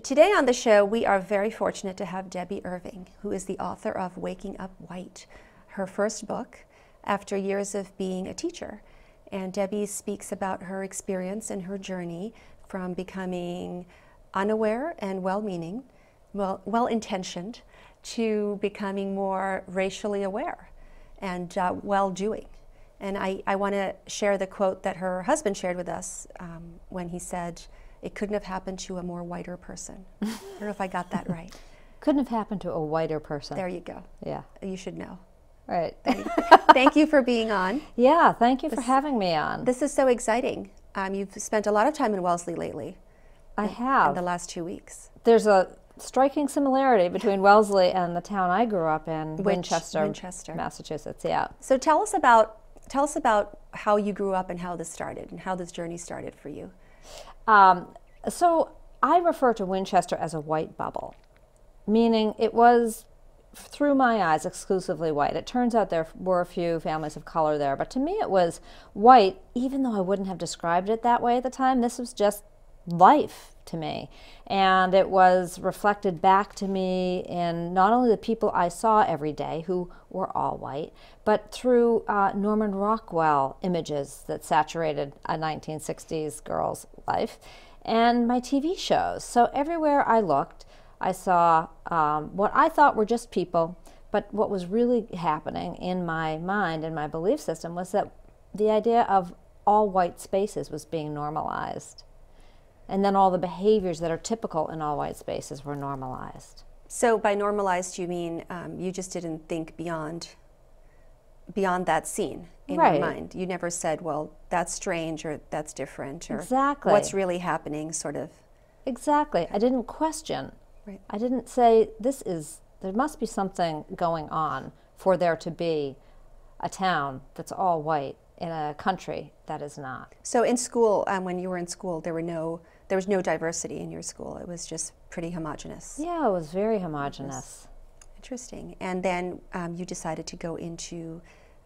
Today on the show, we are very fortunate to have Debbie Irving, who is the author of Waking Up White, her first book after years of being a teacher. And Debbie speaks about her experience and her journey from becoming unaware and well-meaning, well-intentioned, to becoming more racially aware and well-doing. And I want to share the quote that her husband shared with us when he said, "It couldn't have happened to a more whiter person." I don't know if I got that right. Couldn't have happened to a whiter person. There you go. Yeah. You should know. Right. Thank you for being on. Yeah, thank you for having me on. This is so exciting. You've spent a lot of time in Wellesley lately. I have. In the last 2 weeks. There's a striking similarity between Wellesley and the town I grew up in, Winchester, Massachusetts. Yeah. So tell us about how you grew up and how this started and how this journey started for you. So I refer to Winchester as a white bubble, meaning it was, through my eyes, exclusively white. It turns out there were a few families of color there, but to me it was white, even though I wouldn't have described it that way at the time. This was just life to me, and it was reflected back to me in not only the people I saw every day, who were all white, but through Norman Rockwell images that saturated a 1960s girl's life, and my TV shows. So everywhere I looked, I saw what I thought were just people, but what was really happening in my mind and my belief system was that the idea of all white spaces was being normalized. And then all the behaviors that are typical in all white spaces were normalized. So by normalized, you mean you just didn't think beyond that scene in your mind. You never said, well, that's strange or that's different or what's really happening, sort of. Exactly. I didn't question. Right. I didn't say, there must be something going on for there to be a town that's all white in a country that is not. So in school, when you were in school, there was no diversity in your school. It was just pretty homogenous. Yeah, it was very homogenous. Interesting. And then you decided to go into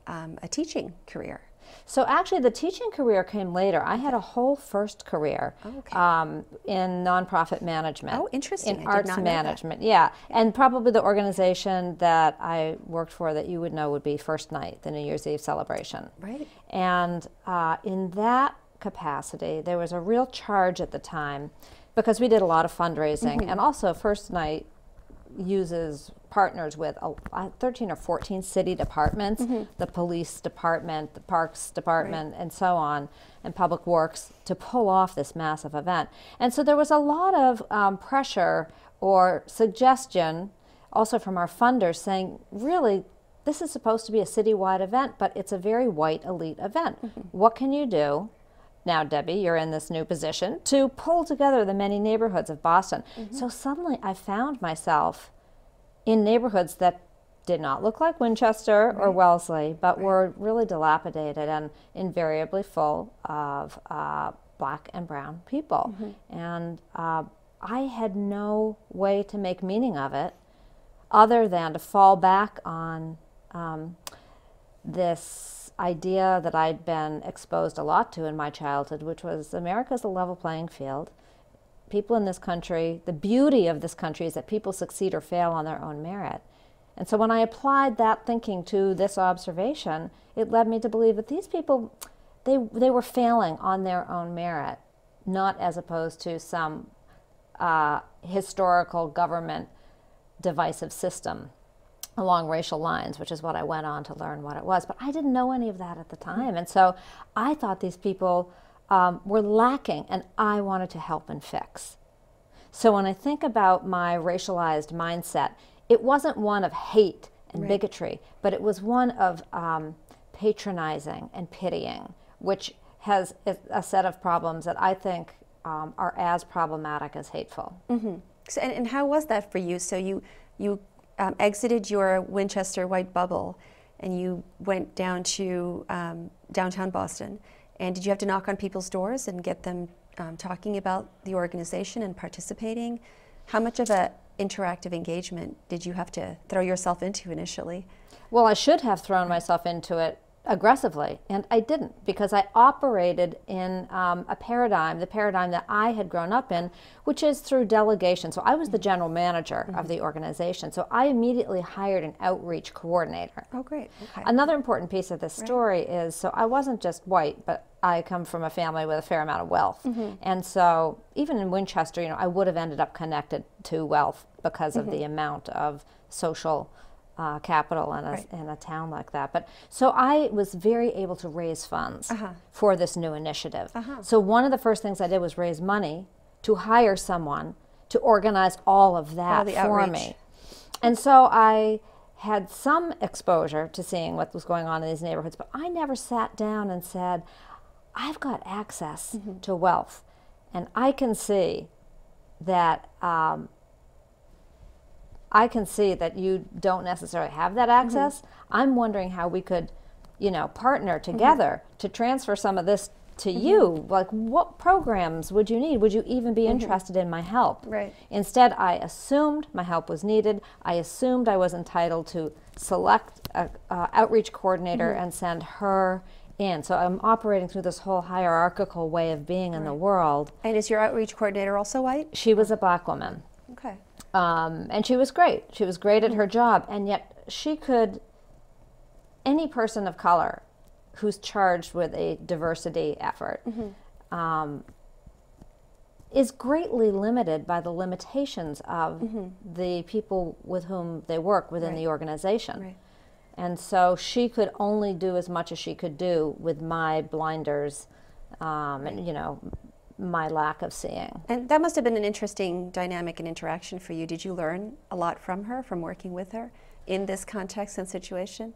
a teaching career. So actually the teaching career came later. I had a whole first career in nonprofit management. Oh, interesting. In arts management, yeah. And probably the organization that I worked for that you would know would be First Night, the New Year's Eve celebration. Right. And in that capacity, there was a real charge at the time because we did a lot of fundraising, and also First Night partners with 13 or 14 city departments, the police department, the parks department, and so on, and public works, to pull off this massive event. And so there was a lot of pressure or suggestion also from our funders saying, really, this is supposed to be a citywide event, but it's a very white elite event. What can you do? Now, Debbie, you're in this new position to pull together the many neighborhoods of Boston. So suddenly I found myself in neighborhoods that did not look like Winchester or Wellesley, but were really dilapidated and invariably full of black and brown people. And I had no way to make meaning of it other than to fall back on this idea that I'd been exposed a lot to in my childhood, which was America's a level playing field. People in this country, the beauty of this country is that people succeed or fail on their own merit. And so when I applied that thinking to this observation, it led me to believe that these people, they were failing on their own merit, not as opposed to some historical government divisive system along racial lines, which is what I went on to learn what it was. But I didn't know any of that at the time. And so I thought these people were lacking, and I wanted to help and fix. So when I think about my racialized mindset, it wasn't one of hate and bigotry, but it was one of patronizing and pitying, which has a set of problems that I think are as problematic as hateful. So, and how was that for you? So you exited your Winchester white bubble and you went down to downtown Boston. And did you have to knock on people's doors and get them talking about the organization and participating? How much of an interactive engagement did you have to throw yourself into initially? Well, I should have thrown myself into it aggressively, and I didn't, because I operated in a paradigm, the paradigm that I had grown up in, which is through delegation. So I was the general manager of the organization, so I immediately hired an outreach coordinator. Oh, great. Okay. Another important piece of this story is, so I wasn't just white, but I come from a family with a fair amount of wealth. And so even in Winchester, you know, I would have ended up connected to wealth because of the amount of social capital in a town like that. But so I was very able to raise funds for this new initiative. So one of the first things I did was raise money to hire someone to organize all of that for me. And so I had some exposure to seeing what was going on in these neighborhoods, but I never sat down and said, I've got access to wealth, and I can see that you don't necessarily have that access. I'm wondering how we could, you know, partner together to transfer some of this to you. Like, what programs would you need? Would you even be interested in my help? Right. Instead, I assumed my help was needed. I assumed I was entitled to select an outreach coordinator and send her in. So I'm operating through this whole hierarchical way of being in the world. And is your outreach coordinator also white? She was a black woman. Okay. And she was great. She was great at her job, and yet she could, any person of color who's charged with a diversity effort is greatly limited by the limitations of the people with whom they work within the organization. And so she could only do as much as she could do with my blinders, and, you know, my lack of seeing. And that must have been an interesting dynamic and interaction for you. Did you learn a lot from her, from working with her in this context and situation?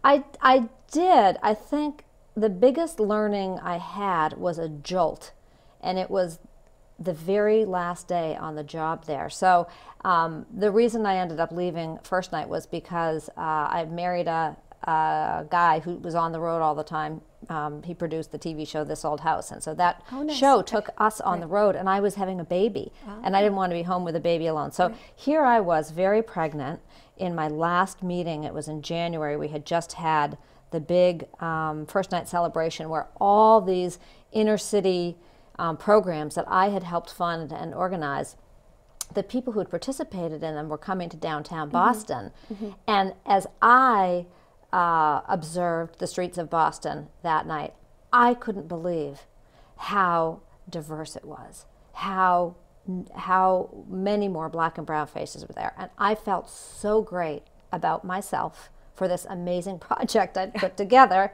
I did. I think the biggest learning I had was a jolt, and it was the very last day on the job there. So the reason I ended up leaving first night was because I married a guy who was on the road all the time. He produced the TV show This Old House, and so that show took us on the road, and I was having a baby, and I didn't want to be home with a baby alone. So here I was, very pregnant, in my last meeting. It was in January. We had just had the big first night celebration where all these inner city programs that I had helped fund and organize, the people who had participated in them were coming to downtown Boston. And as I observed the streets of Boston that night, I couldn't believe how diverse it was, how many more black and brown faces were there. And I felt so great about myself for this amazing project I'd put together.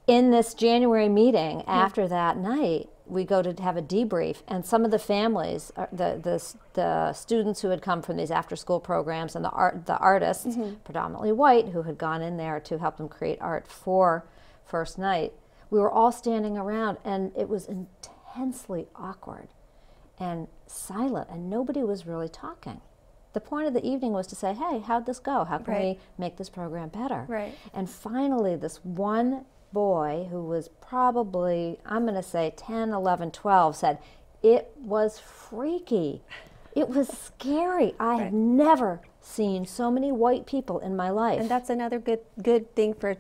In this January meeting, after that night, we go to have a debrief, and some of the families, the students who had come from these after-school programs, and the artists, predominantly white, who had gone in there to help them create art for first night, we were all standing around, and it was intensely awkward and silent, and nobody was really talking. The point of the evening was to say, hey, how'd this go? How can we make this program better? And finally, this one boy, who was probably, I'm going to say 10, 11, 12, said, it was freaky. It was scary. I have never seen so many white people in my life. And that's another good thing for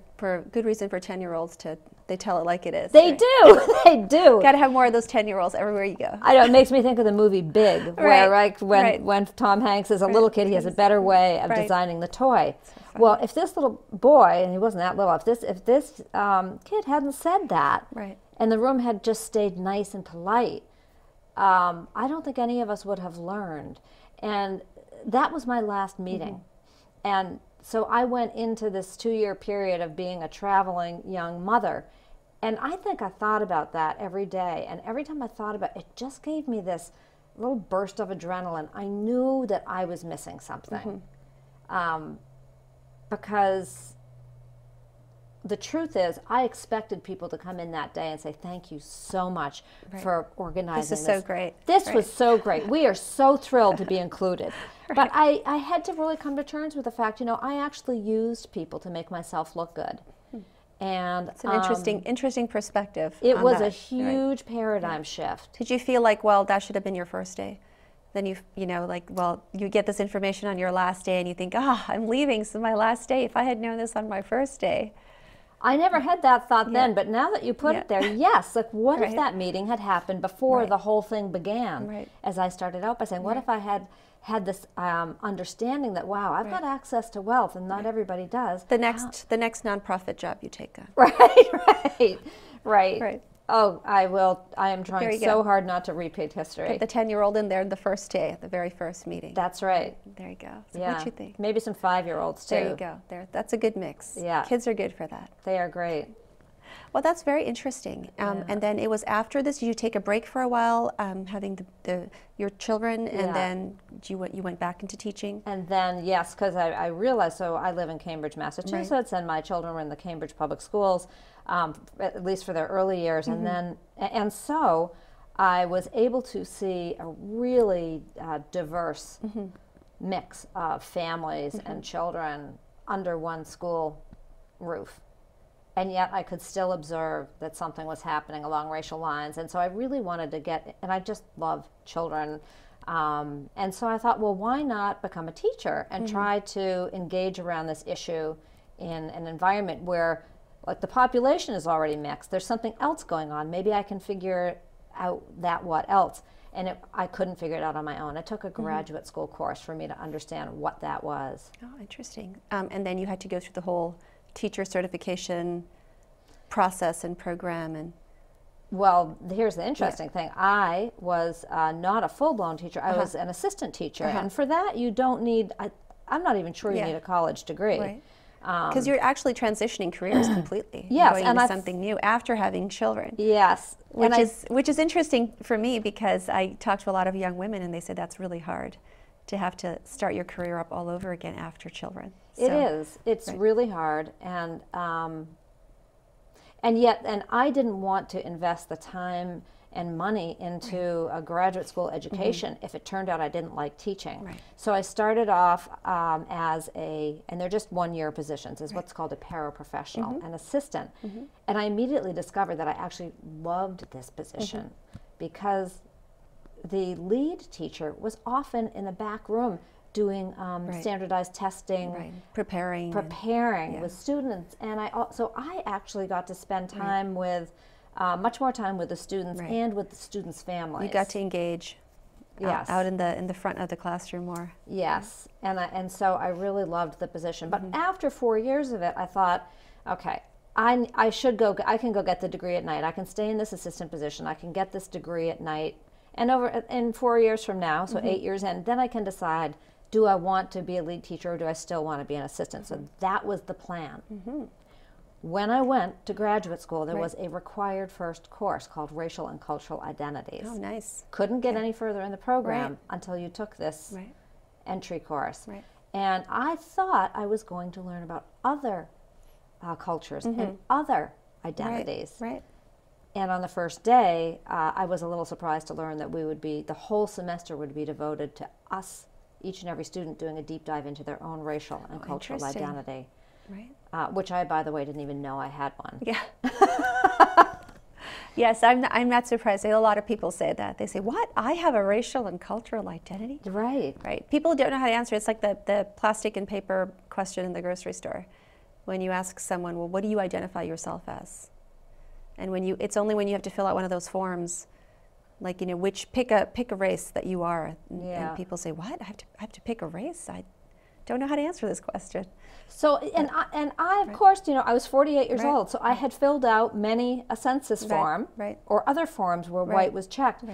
good reason for 10-year-olds to, they tell it like it is. They do. They do. Got to have more of those 10-year-olds everywhere you go. I know, it makes me think of the movie Big, where when Tom Hanks is a little kid, he has a better way of designing the toy. Well, if this little boy, and he wasn't that little, if this kid hadn't said that, and the room had just stayed nice and polite, I don't think any of us would have learned. And that was my last meeting. And so I went into this 2-year period of being a traveling young mother. And I think I thought about that every day. And every time I thought about it, it just gave me this little burst of adrenaline. I knew that I was missing something. Because the truth is, I expected people to come in that day and say, thank you so much for organizing this. This is so great. This was so great. We are so thrilled to be included. But I had to really come to terms with the fact, you know, I actually used people to make myself look good. And it's an interesting perspective. It was a huge paradigm shift. Did you feel like, well, that should have been your first day? Then you know, like, well, you get this information on your last day and you think, I'm leaving, so my last day. If I had known this on my first day. I never had that thought Yeah. then, but now that you put it there, yes. Like, what if Right. that meeting had happened before Right. the whole thing began? Right. As I started out by saying, what if I had this understanding that, wow, I've got access to wealth, and not everybody does. The next nonprofit job you take on. Right. Right. Oh, I will. I am There trying you so go. hard not to repeat history. Put the 10-year-old in there the first day, the very first meeting. That's right. There you go. So Yeah. what you think? Maybe some 5-year-olds too. There you go. That's a good mix. Yeah. Kids are good for that. They are great. Well, that's very interesting. And then it was after this, you take a break for a while, having your children, and Yeah. then you went back into teaching. And then, yes, because I realized, so I live in Cambridge, Massachusetts, and my children were in the Cambridge public schools, at least for their early years. And so I was able to see a really diverse mix of families and children under one school roof. And yet I could still observe that something was happening along racial lines. And so I really wanted to and I just love children. And so I thought, well, why not become a teacher and try to engage around this issue in an environment where, like, the population is already mixed. There's something else going on. Maybe I can figure out what else. And I couldn't figure it out on my own. It took a graduate school course for me to understand what that was. Oh, interesting. And then you had to go through the whole teacher certification process and program. And well, here's the interesting thing. I was not a full-blown teacher. I was an assistant teacher. And for that, you don't need, I'm not even sure you need a college degree. Right. Because you're actually transitioning careers completely. Yes, going and into something new after having children. Yes. Which is interesting for me, because I talk to a lot of young women and they say that's really hard to have to start your career up all over again after children. It is. It's really hard, and yet I didn't want to invest the time and money into a graduate school education if it turned out I didn't like teaching. Right. So I started off as and they're just one-year positions, is what's called a paraprofessional, an assistant. And I immediately discovered that I actually loved this position because the lead teacher was often in the back room doing standardized testing, preparing with students, and so I actually got to spend time with much more time with the students and with the students' families. You got to engage out in the front of the classroom more. Yes, and so I really loved the position. But after 4 years of it, I thought, okay, I can go get the degree at night. I can stay in this assistant position. I can get this degree at night, and in 4 years from now, so 8 years in, then I can decide, do I want to be a lead teacher or do I still want to be an assistant? So that was the plan. When I went to graduate school, there was a required first course called Racial and Cultural Identities. Oh, nice. Couldn't get any further in the program until you took this entry course. And I thought I was going to learn about other cultures and other identities. And on the first day, I was a little surprised to learn that the whole semester would be devoted to us, each and every student, doing a deep dive into their own racial and cultural identity. Which I, by the way, didn't even know I had one. Yeah. Yes, I'm not surprised. A lot of people say that. They say, "What? I have a racial and cultural identity?" Right. People don't know how to answer. It's like the plastic and paper question in the grocery store. When you ask someone, "Well, what do you identify yourself as?" And it's only when you have to fill out one of those forms, like, pick a race that you are, and people say, "What? I have to pick a race? I don't know how to answer this question." So, and I of course, I was 48 years old, so I had filled out a census form or other forms where white was checked.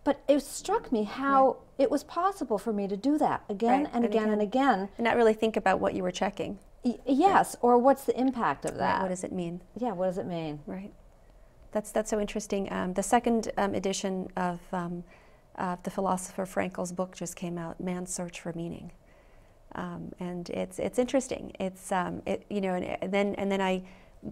But it struck me how it was possible for me to do that again and again and again. And not really think about what you were checking. Yes, or what's the impact of that? What does it mean? Yeah, what does it mean? Right. That's so interesting. The second edition of the philosopher Frankl's book just came out, Man's Search for Meaning. And it's interesting. It's and then I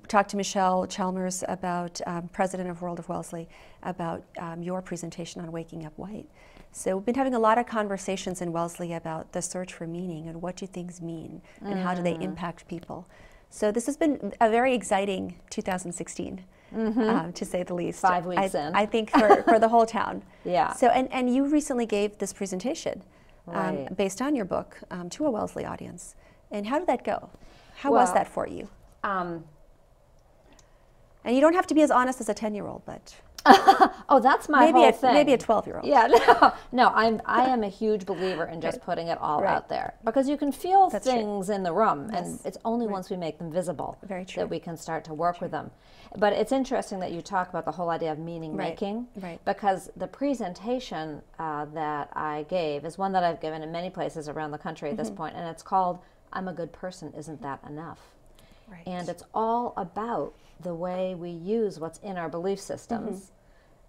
talked to Michelle Chalmers, about president of World of Wellesley, about your presentation on waking up white. So we've been having a lot of conversations in Wellesley about the search for meaning and what do things mean and how do they impact people. So this has been a very exciting 2016, to say the least. 5 weeks in. I think for the whole town. Yeah. So and you recently gave this presentation. Based on your book, to a Wellesley audience. And how did that go? How was that for you? And you don't have to be as honest as a 10-year-old, but Oh, that's my whole thing. Maybe a 12-year-old. Yeah, no, I am a huge believer in just putting it all out there, because you can feel things in the room, and it's only once we make them visible that we can start to work with them. But it's interesting that you talk about the whole idea of meaning making, because the presentation that I gave is one that I've given in many places around the country at this point, and it's called "I'm a Good Person, Isn't That Enough?" And it's all about the way we use what's in our belief systems.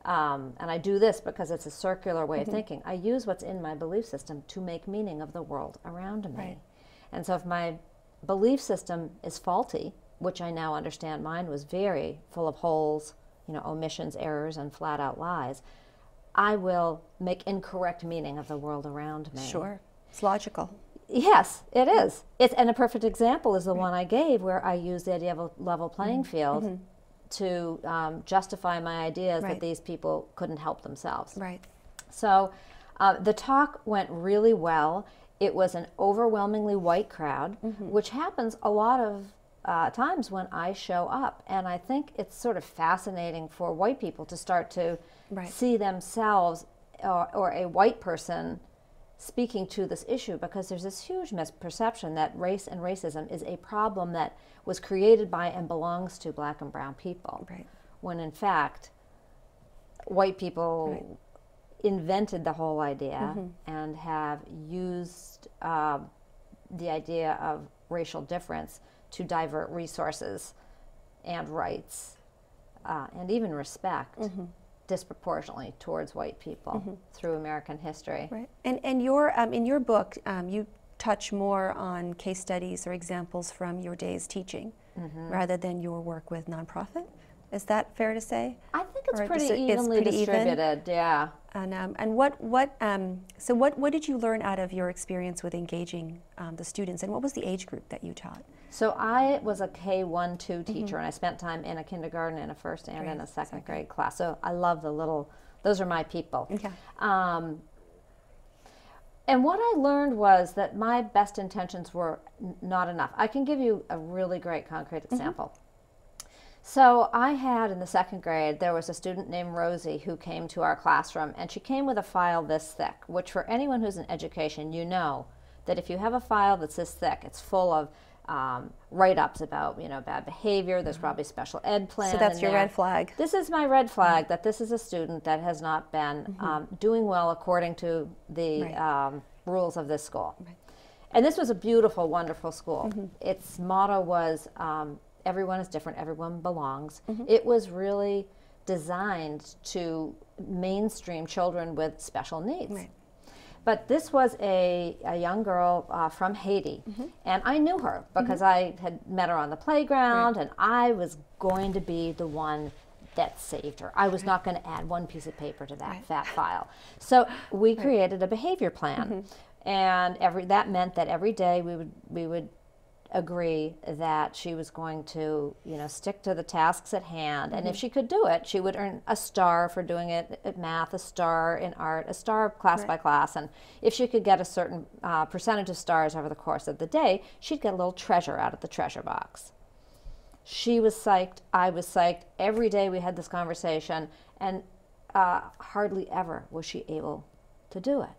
And I do this because it's a circular way of thinking. I use what's in my belief system to make meaning of the world around me. And so if my belief system is faulty, which I now understand mine was very full of holes, you know, omissions, errors, and flat out lies, I will make incorrect meaning of the world around me. Sure. It's logical. Yes, it is. And a perfect example is the one I gave, where I used the idea of a level playing field to justify my ideas that these people couldn't help themselves. So the talk went really well. It was an overwhelmingly white crowd, which happens a lot of times when I show up. And I think it's sort of fascinating for white people to start to see themselves or a white person speaking to this issue, because there's this huge misperception that race and racism is a problem that was created by and belongs to black and brown people, when in fact white people invented the whole idea and have used the idea of racial difference to divert resources and rights and even respect disproportionately towards white people through American history. And in your book, you touch more on case studies or examples from your days teaching rather than your work with nonprofit. Is that fair to say? I think it's pretty evenly distributed. Yeah. And what did you learn out of your experience with engaging the students, and what was the age group that you taught? So I was a K-1-2 teacher, and I spent time in a kindergarten, in a first and in a second grade class. So I love the little, those are my people. And what I learned was that my best intentions were not enough. I can give you a really great concrete example. So I had, in the second grade, there was a student named Rosie who came to our classroom, and she came with a file this thick, which for anyone who's in education, you know that if you have a file that's this thick, it's full of write-ups about, you know, bad behavior. There's probably special ed plan. So that's your red flag. This is my red flag, that this is a student that has not been doing well according to the rules of this school. And this was a beautiful, wonderful school. Its motto was, everyone is different, everyone belongs. It was really designed to mainstream children with special needs. But this was a young girl from Haiti, and I knew her because I had met her on the playground, and I was going to be the one that saved her. I was not going to add one piece of paper to that fat file. So we created a behavior plan, and that meant that every day we would agree that she was going to, you know, stick to the tasks at hand, and if she could do it, she would earn a star for doing it at math, a star in art, a star class by class, and if she could get a certain percentage of stars over the course of the day, she'd get a little treasure out of the treasure box. She was psyched, I was psyched. Every day we had this conversation, and hardly ever was she able to do it.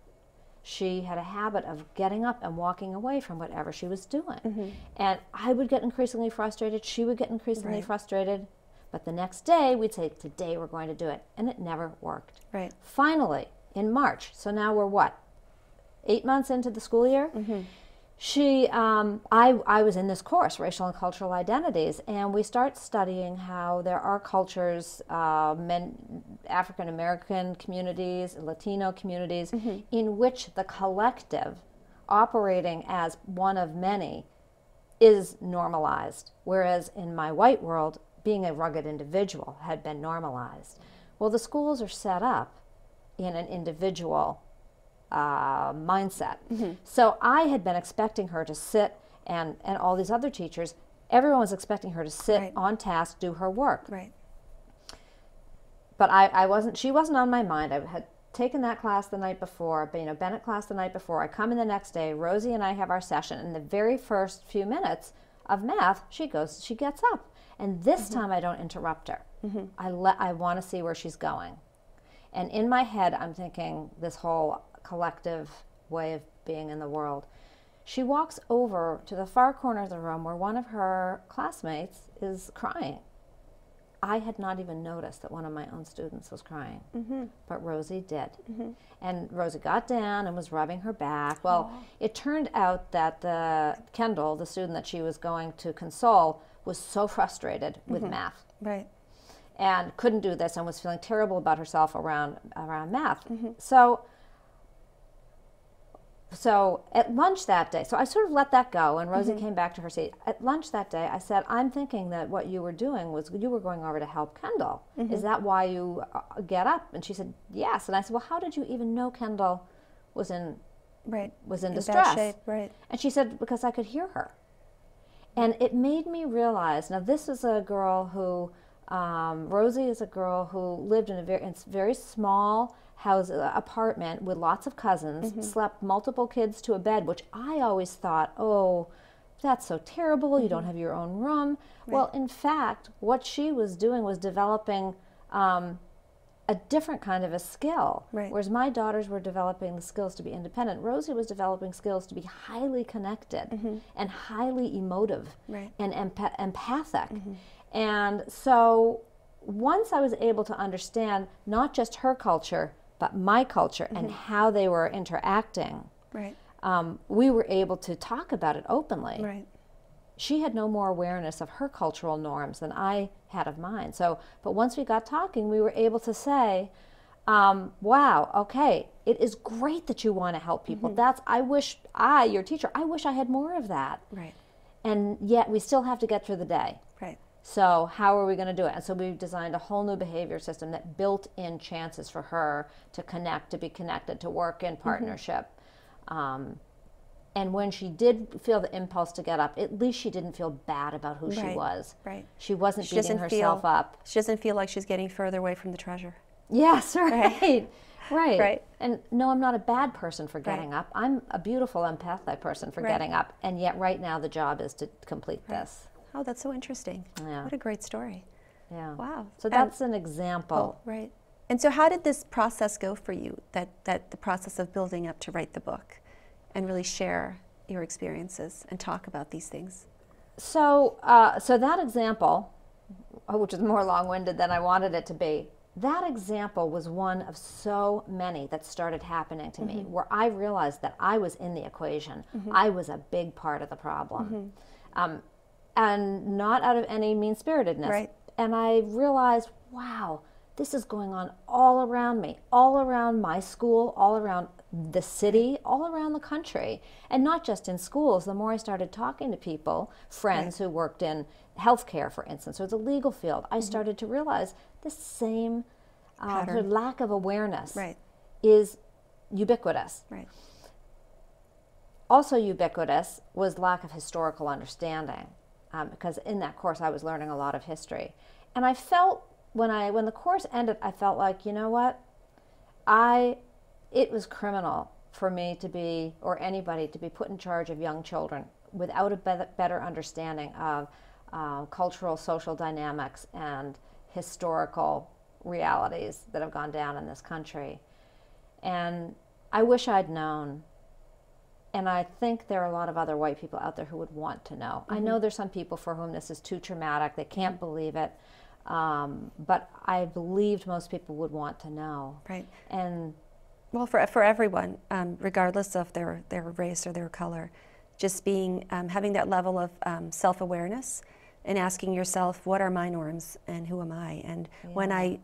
She had a habit of getting up and walking away from whatever she was doing. And I would get increasingly frustrated, she would get increasingly frustrated, but the next day we'd say, today we're going to do it, and it never worked. Finally, in March, so now we're what, 8 months into the school year? I was in this course, Racial and Cultural Identities, and we start studying how there are cultures, African American communities, Latino communities, in which the collective, operating as one of many, is normalized, whereas in my white world, being a rugged individual had been normalized. Well, the schools are set up in an individual mindset. So I had been expecting her to sit, and all these other teachers, everyone was expecting her to sit on task, do her work. But I wasn't, she wasn't on my mind. I had taken that class the night before, you know, Bennett class the night before. I come in the next day, Rosie and I have our session, and the very first few minutes of math, she gets up. And this time I don't interrupt her. I want to see where she's going. And in my head, I'm thinking this whole collective way of being in the world. She walks over to the far corner of the room where one of her classmates is crying. I had not even noticed that one of my own students was crying, but Rosie did. And Rosie got down and was rubbing her back. Well, it turned out that Kendall, the student that she was going to console, was so frustrated with math. Right. And couldn't do this and was feeling terrible about herself around math. So at lunch that day, so I sort of let that go, and Rosie came back to her seat. At lunch that day, I said, I'm thinking that what you were doing was you were going over to help Kendall. Is that why you get up? And she said, yes. And I said, well, how did you even know Kendall was in distress? Bad shape, right. And she said, because I could hear her. And it made me realize, now this is a girl who, Rosie is a girl who lived in a very small house, apartment with lots of cousins, slept multiple kids to a bed, which I always thought, oh, that's so terrible, you don't have your own room. Right. Well, in fact, what she was doing was developing a different kind of a skill. Right. Whereas my daughters were developing the skills to be independent, Rosie was developing skills to be highly connected and highly emotive and empathic. And so once I was able to understand not just her culture, but my culture and how they were interacting, we were able to talk about it openly. Right. She had no more awareness of her cultural norms than I had of mine. So, but once we got talking, we were able to say, wow, okay, it is great that you want to help people. Your teacher, I wish I had more of that. Right. And yet we still have to get through the day. Right. So how are we going to do it? And so we designed a whole new behavior system that built in chances for her to connect, to be connected, to work in partnership. And when she did feel the impulse to get up, at least she didn't feel bad about who she was. Right. She wasn't beating herself up. She doesn't feel like she's getting further away from the treasure. Yes, right. Right. And no, I'm not a bad person for getting up. I'm a beautiful, empathic person for getting up. And yet right now the job is to complete this. Oh, that's so interesting. Yeah. What a great story. Yeah. Wow. So that's an example. Oh, right. And so how did this process go for you, that the process of building up to write the book and really share your experiences and talk about these things? So, so that example, which is more long-winded than I wanted it to be, that example was one of so many that started happening to me, where I realized that I was in the equation. I was a big part of the problem. And not out of any mean-spiritedness. Right. And I realized, wow, this is going on all around me, all around my school, all around the city, all around the country. And not just in schools. The more I started talking to people, friends who worked in healthcare, for instance, or the legal field, I started to realize the same sort of lack of awareness is ubiquitous. Right. Also ubiquitous was lack of historical understanding. Because in that course I was learning a lot of history. And I felt, when the course ended, I felt like, you know what, it was criminal for me to be, or anybody to be put in charge of young children without a better understanding of cultural, social dynamics and historical realities that have gone down in this country. And I wish I'd known. And I think there are a lot of other white people out there who would want to know. I know there's some people for whom this is too traumatic. They can't believe it. But I believed most people would want to know. Right. And well, for everyone, regardless of their race or their color, just being having that level of self-awareness and asking yourself, what are my norms and who am I? And when I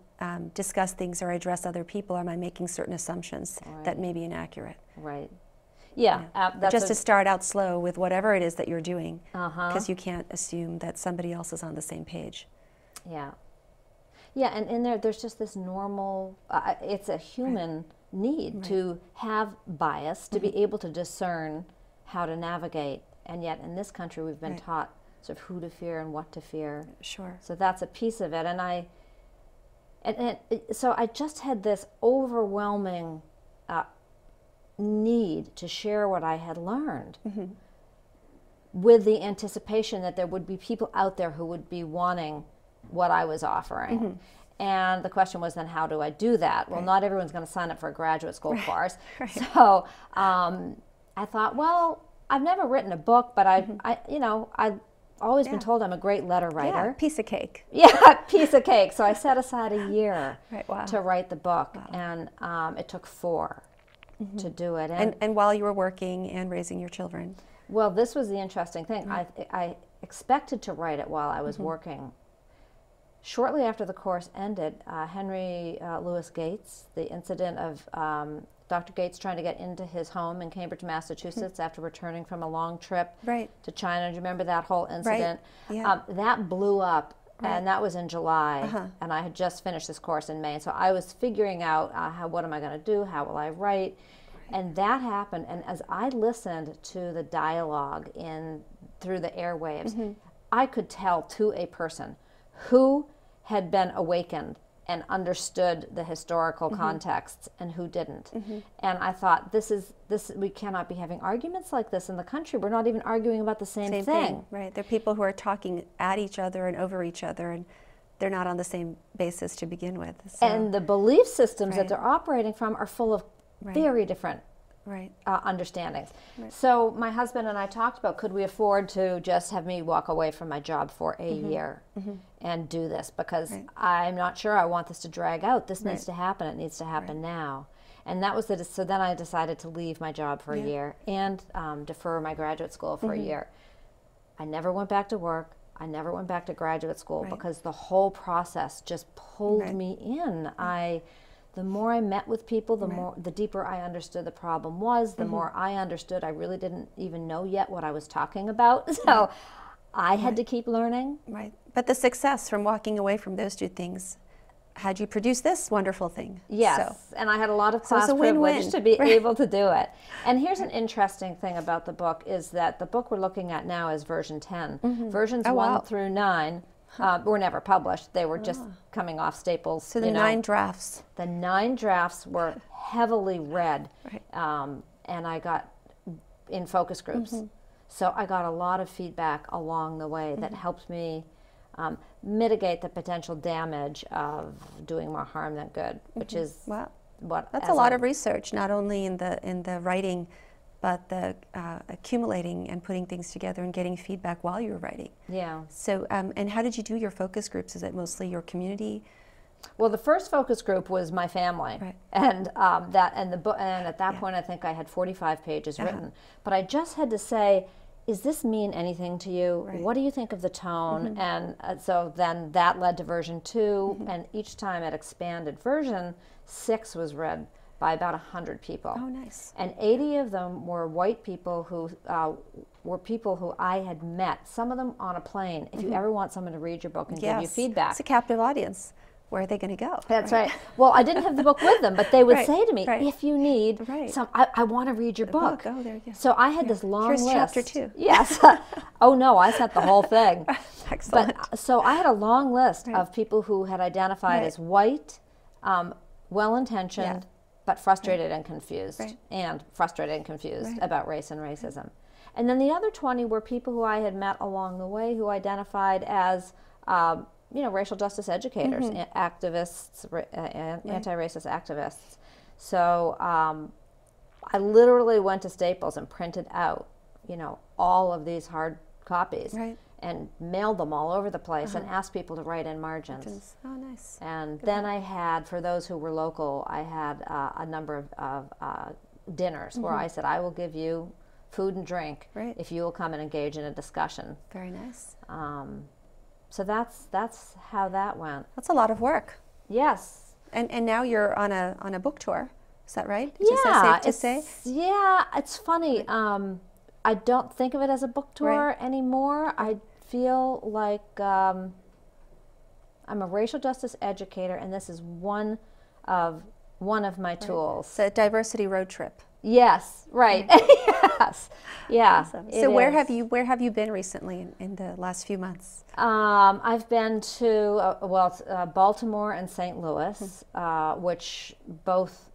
discuss things or address other people, am I making certain assumptions that may be inaccurate? Right. Yeah, just to start out slow with whatever it is that you're doing, because you can't assume that somebody else is on the same page. Yeah, and in there's just this normal. It's a human need to have bias, to be able to discern how to navigate, and yet in this country we've been taught sort of who to fear and what to fear. Sure. So that's a piece of it, so I just had this overwhelming need to share what I had learned. with the anticipation that there would be people out there who would be wanting what I was offering. And the question was then, how do I do that? Well, not everyone's going to sign up for a graduate school course. So I thought, well, I've never written a book, but I've always been told I'm a great letter writer. Yeah, piece of cake. Yeah, piece of cake. So I set aside a year to write the book, and it took 4 to do it. And while you were working and raising your children? Well, this was the interesting thing. I expected to write it while I was working. Shortly after the course ended, Henry Louis Gates, the incident of Dr. Gates trying to get into his home in Cambridge, Massachusetts after returning from a long trip to China. Do you remember that whole incident? Yeah. That blew up, and that was in July, and I had just finished this course in May. So I was figuring out what am I going to do? How will I write? And that happened, and as I listened to the dialogue through the airwaves, I could tell to a person who had been awakened and understood the historical contexts and who didn't. And I thought, we cannot be having arguments like this in the country. We're not even arguing about the same thing. Right. There are people who are talking at each other and over each other, and they're not on the same basis to begin with. So. And the belief systems that they're operating from are full of very different understandings. So my husband and I talked about, could we afford to just have me walk away from my job for a year and do this, because I'm not sure I want this to drag out. This needs to happen. It needs to happen now. And that was so then I decided to leave my job for a year and defer my graduate school for a year. I never went back to work. I never went back to graduate school because the whole process just pulled me in. The more I met with people, the deeper I understood the problem was, the more I understood I really didn't even know yet what I was talking about. So I had to keep learning. Right. But the success from walking away from those 2 things had you produce this wonderful thing. Yes, and I had a lot of class privilege to be able to do it. And here's an interesting thing about the book is that the book we're looking at now is version 10. Versions 1 through 9 were never published. They were just coming off Staples. So the 9 drafts. The 9 drafts were heavily read, and I got in focus groups. So I got a lot of feedback along the way that helped me mitigate the potential damage of doing more harm than good, which is what. That's a lot of research, not only in the writing, but the accumulating and putting things together and getting feedback while you were writing. Yeah. So, and how did you do your focus groups? Is it mostly your community? Well, the first focus group was my family, and at that point, I think I had 45 pages written. But I just had to say, does this mean anything to you? What do you think of the tone? And so then that led to version 2, and each time it expanded. Version 6 was read by about 100 people. Oh, nice. And 80 of them were white people who were people who I had met, some of them on a plane. If you ever want someone to read your book and give you feedback. It's a captive audience. Where are they going to go? That's right. Well, I didn't have the book with them, but they would say to me, if you need some, I want to read your book. Oh, there you go. So I had this long list. Here's chapter 2. Yes. Oh, no, I sent the whole thing. Excellent. But, so I had a long list of people who had identified as white, well-intentioned, but frustrated and confused, about race and racism. And then the other 20 were people who I had met along the way who identified as racial justice educators, activists, anti-racist activists. So I literally went to Staples and printed out, all of these hard copies and mailed them all over the place and asked people to write in margins. Oh, nice. And then I had, for those who were local, I had a number of dinners where I said, I will give you food and drink if you will come and engage in a discussion. Very nice. So that's how that went. That's a lot of work. Yes. And now you're on a book tour. Is that right? Yeah. Is that safe to say? Yeah, it's funny. I don't think of it as a book tour anymore. I feel like I'm a racial justice educator, and this is one of my tools. It's a diversity road trip. Yes, right. Yes, yeah. Awesome. So where have you been recently in the last few months? I've been to Baltimore and St. Louis, which both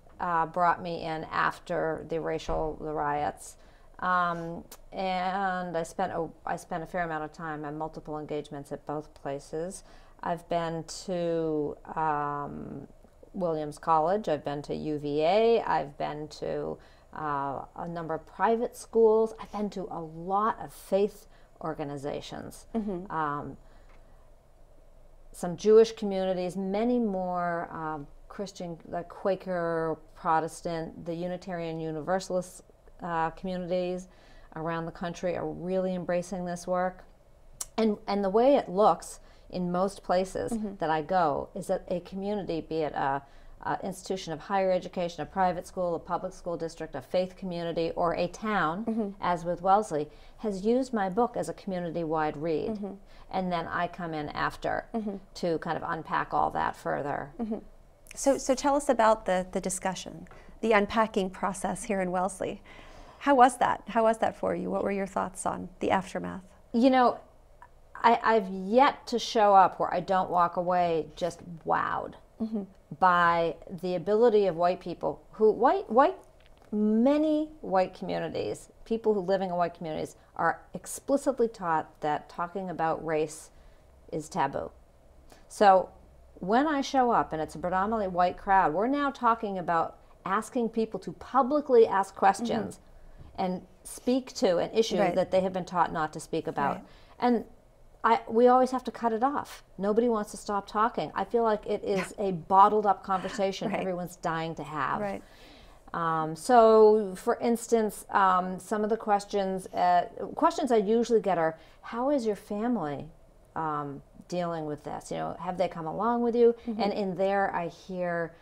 brought me in after the riots. And I spent a fair amount of time and multiple engagements at both places. I've been to Williams College, I've been to UVA, I've been to a number of private schools, I've been to a lot of faith organizations, some Jewish communities, many more Christian, like Quaker, Protestant, the Unitarian Universalist communities around the country are really embracing this work. And the way it looks in most places that I go is that a community, be it a institution of higher education, a private school, a public school district, a faith community, or a town, as with Wellesley, has used my book as a community-wide read. And then I come in after to kind of unpack all that further. So tell us about the discussion, the unpacking process here in Wellesley. How was that? How was that for you? What were your thoughts on the aftermath? You know, I've yet to show up where I don't walk away just wowed by the ability of white people who, many white communities, people who live in white communities are explicitly taught that talking about race is taboo. So when I show up and it's a predominantly white crowd, we're now talking about asking people to publicly ask questions and speak to an issue that they have been taught not to speak about. And we always have to cut it off. Nobody wants to stop talking. I feel like it is a bottled up conversation everyone's dying to have. So, for instance, some of the questions I usually get are, how is your family dealing with this? You know, have they come along with you? And in there I hear,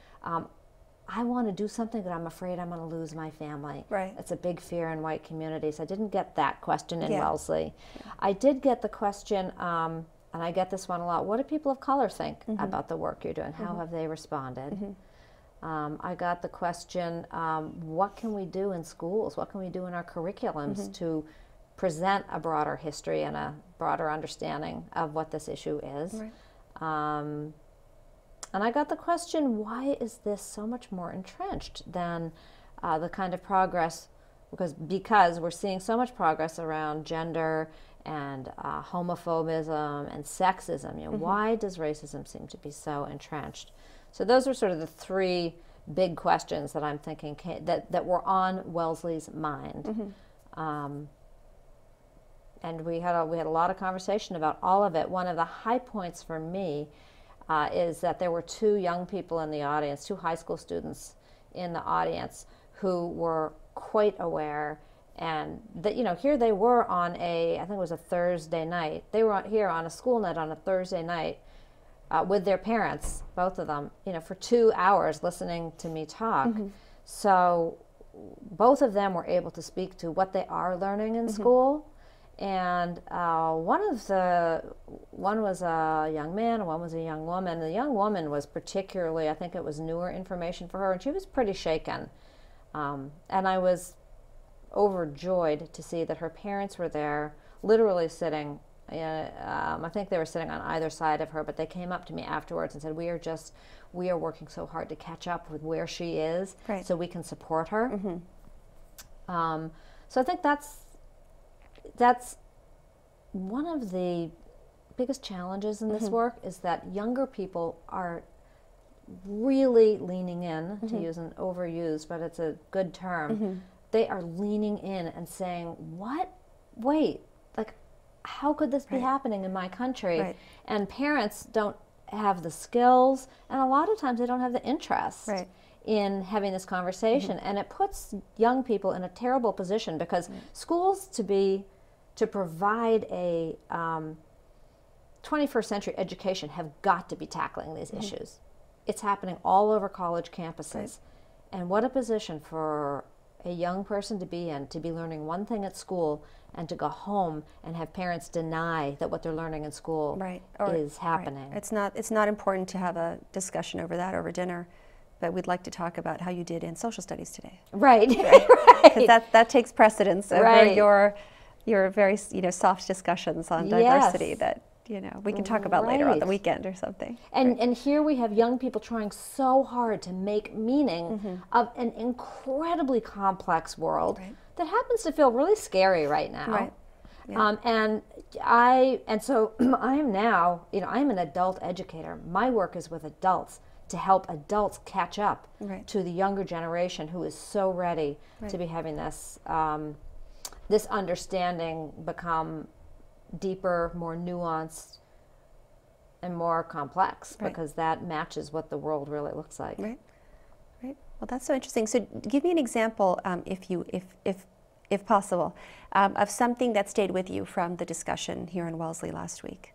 I want to do something, but I'm afraid I'm going to lose my family. It's a big fear in white communities. I didn't get that question in Wellesley. I did get the question, and I get this one a lot, what do people of color think about the work you're doing? How have they responded? I got the question, what can we do in schools? What can we do in our curriculums to present a broader history and a broader understanding of what this issue is? And I got the question, why is this so much more entrenched than the kind of progress, because we're seeing so much progress around gender and homophobism and sexism. You know, why does racism seem to be so entrenched? So those are sort of the three big questions that I'm thinking that were on Wellesley's mind. And we had a lot of conversation about all of it. One of the high points for me is that there were two young people in the audience, two high school students in the audience who were quite aware, and that, you know, here they were on I think it was a Thursday night. They were here on a school night on a Thursday night with their parents, both of them, you know, for 2 hours listening to me talk. So both of them were able to speak to what they are learning in school. And one was a young man and one was a young woman. The young woman was particularly, I think it was newer information for her, and she was pretty shaken. And I was overjoyed to see that her parents were there, literally sitting, I think they were sitting on either side of her, but they came up to me afterwards and said, we are working so hard to catch up with where she is so we can support her. So I think that's one of the biggest challenges in this work, is that younger people are really leaning in, to use an overused, but it's a good term. They are leaning in and saying, wait, like, how could this be happening in my country? And parents don't have the skills, and a lot of times they don't have the interest in having this conversation. And it puts young people in a terrible position, because schools to provide a 21st century education have got to be tackling these issues. It's happening all over college campuses. And what a position for a young person to be in, to be learning one thing at school and to go home and have parents deny that what they're learning in school is happening. It's not important to have a discussion over that over dinner, but we'd like to talk about how you did in social studies today. Because that takes precedence over your very soft discussions on diversity that we can talk about later on the weekend or something. And here we have young people trying so hard to make meaning of an incredibly complex world that happens to feel really scary right now. Right. Yeah. And so I am now, I am an adult educator. My work is with adults to help adults catch up to the younger generation who is so ready to be having this this understanding become deeper, more nuanced, and more complex, because that matches what the world really looks like. Right. Right. Well, that's so interesting. So, give me an example, if possible, of something that stayed with you from the discussion here in Wellesley last week.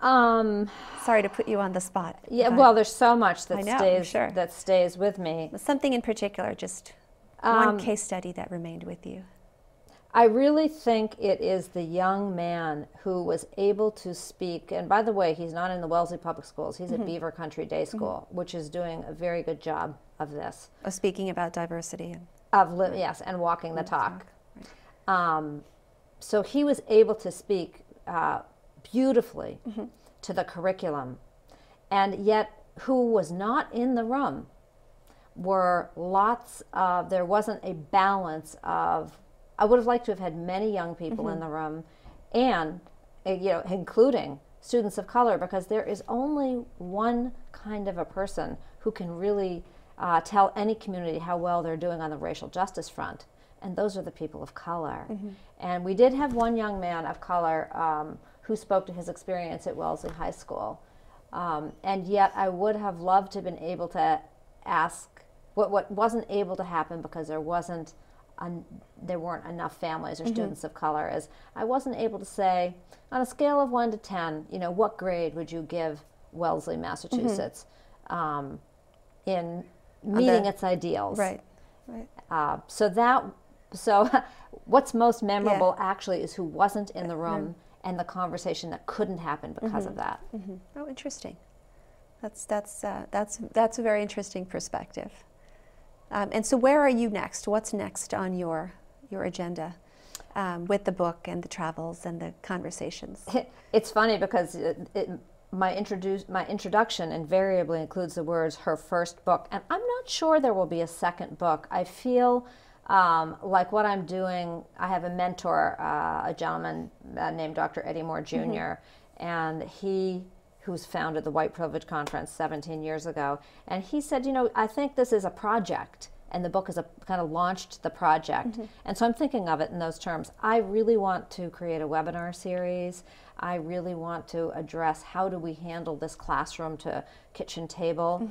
Sorry to put you on the spot. Yeah, well, there's so much that that stays with me. Something in particular, just one case study that remained with you. I really think it is the young man who was able to speak, and by the way, he's not in the Wellesley Public Schools, he's at Beaver Country Day School, which is doing a very good job of this. Of speaking about diversity. Yes, and walking the talk. So he was able to speak beautifully to the curriculum, and yet who was not in the room were there wasn't a balance of, I would have liked to have had many young people in the room, and including students of color, because there is only one kind of a person who can really tell any community how well they're doing on the racial justice front, and those are the people of color. And we did have one young man of color who spoke to his experience at Wellesley High School, and yet I would have loved to have been able to ask what wasn't able to happen because there weren't enough families or students of color, is I wasn't able to say, on a scale of 1 to 10, what grade would you give Wellesley, Massachusetts, in meeting its ideals? Right. So what's most memorable actually is who wasn't in the room and the conversation that couldn't happen because of that. Oh, interesting. That's a very interesting perspective. And so where are you next? What's next on your agenda with the book and the travels and the conversations? It's funny because my introduction invariably includes the words, her first book. And I'm not sure there will be a second book. I feel like what I'm doing, I have a mentor, a gentleman named Dr. Eddie Moore Jr., and who's founded the White Privilege Conference 17 years ago. And he said, I think this is a project, and the book is kind of launched the project. And so I'm thinking of it in those terms. I really want to create a webinar series. I really want to address how do we handle this classroom to kitchen table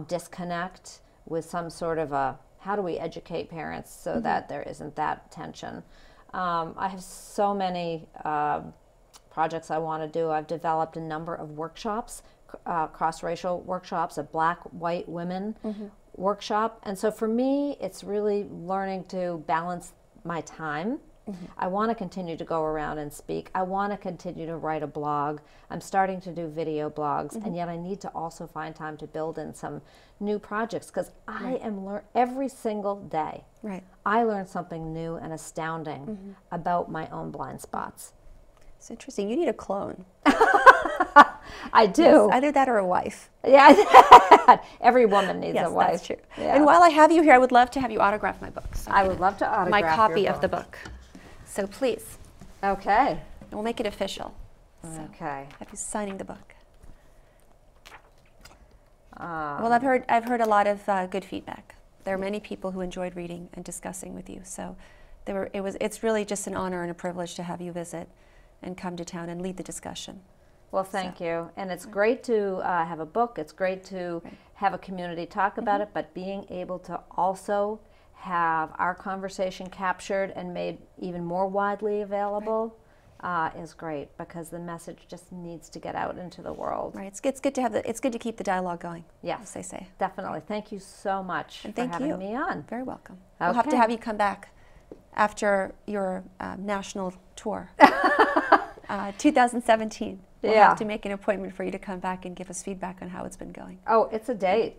disconnect with some sort of how do we educate parents so that there isn't that tension. I have so many projects I want to do. I've developed a number of workshops, cross-racial workshops, a black, white women workshop. And so for me, it's really learning to balance my time. I want to continue to go around and speak. I want to continue to write a blog. I'm starting to do video blogs, and yet I need to also find time to build in some new projects, because I am every single day. I learn something new and astounding about my own blind spots. It's interesting. You need a clone. I do. Yes, either that or a wife. Yeah, every woman needs a wife. That's true. Yeah. And while I have you here, I would love to have you autograph my books. I would love to autograph my copy your of the book. So please. Okay. And we'll make it official. Okay. Have you signing the book? Well, I've heard a lot of good feedback. There are many people who enjoyed reading and discussing with you. So it's really just an honor and a privilege to have you visit and come to town and lead the discussion. Well, thank you. And it's great to have a book. It's great to have a community talk about it, but being able to also have our conversation captured and made even more widely available is great, because the message just needs to get out into the world. Right. It's good to keep the dialogue going. Yes, as they say. Definitely. Thank you so much for having me on. Very welcome. We'll have to have you come back after your national tour. 2017. We'll have to make an appointment for you to come back and give us feedback on how it's been going. Oh, it's a date.